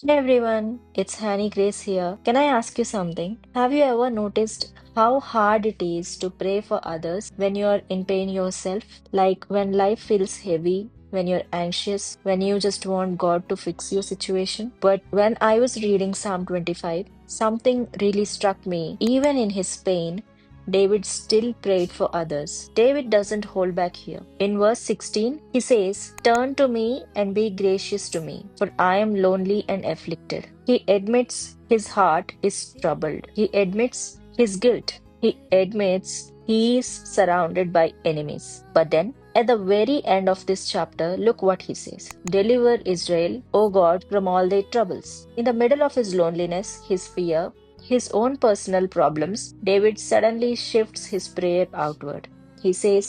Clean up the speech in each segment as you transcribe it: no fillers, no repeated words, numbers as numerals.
Hey everyone, it's Hanny Grace here. Can I ask you something? Have you ever noticed how hard it is to pray for others when you're in pain yourself? Like when life feels heavy, when you're anxious, when you just want God to fix your situation. But when I was reading Psalm 25, something really struck me. Even in his pain, David still prayed for others. David doesn't hold back here. In verse 16, he says, "Turn to me and be gracious to me, for I am lonely and afflicted." He admits his heart is troubled. He admits his guilt. He admits he is surrounded by enemies. But then, at the very end of this chapter, look what he says: "Deliver Israel, O God, from all their troubles." In the middle of his loneliness, his fear, his own personal problems, David suddenly shifts his prayer outward. He says,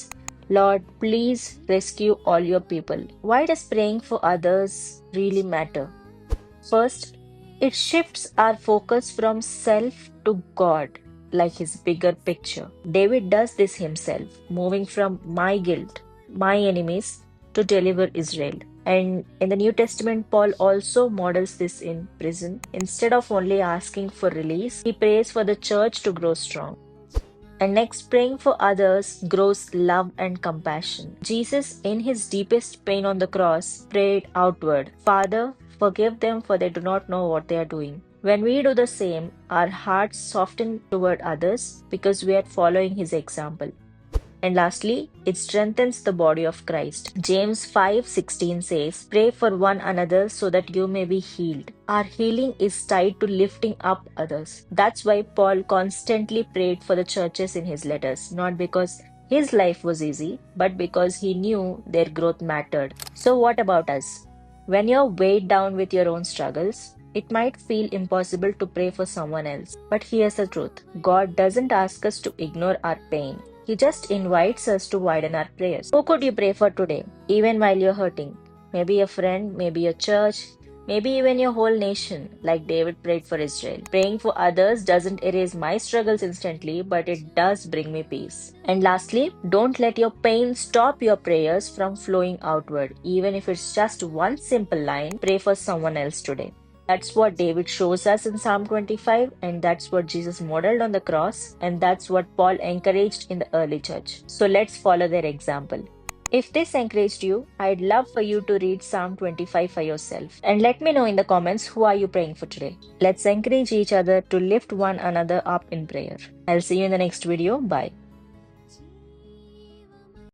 "Lord, please rescue all your people." Why does praying for others really matter? First, it shifts our focus from self to God, like his bigger picture. David does this himself, moving from my guilt, my enemies, to deliver Israel. And in the New Testament, Paul also models this in prison. Instead of only asking for release, he prays for the church to grow strong. And next, praying for others grows love and compassion. Jesus, in his deepest pain on the cross, prayed outward, "Father, forgive them, for they do not know what they are doing." When we do the same, our hearts soften toward others because we are following his example. And lastly, it strengthens the body of Christ. James 5:16 says, "Pray for one another so that you may be healed." Our healing is tied to lifting up others. That's why Paul constantly prayed for the churches in his letters, not because his life was easy, but because he knew their growth mattered. So, what about us? When you're weighed down with your own struggles, it might feel impossible to pray for someone else. But here's the truth: God doesn't ask us to ignore our pain. He just invites us to widen our prayers. Who could you pray for today, even while you're hurting? Maybe a friend, maybe a church, maybe even your whole nation, like David prayed for Israel. Praying for others doesn't erase my struggles instantly, but it does bring me peace. And lastly, don't let your pain stop your prayers from flowing outward. Even if it's just one simple line, pray for someone else today. That's what David shows us in Psalm 25, and that's what Jesus modeled on the cross, and that's what Paul encouraged in the early church. So let's follow their example. If this encouraged you, I'd love for you to read Psalm 25 for yourself. And let me know in the comments, who are you praying for today? Let's encourage each other to lift one another up in prayer. I'll see you in the next video. Bye.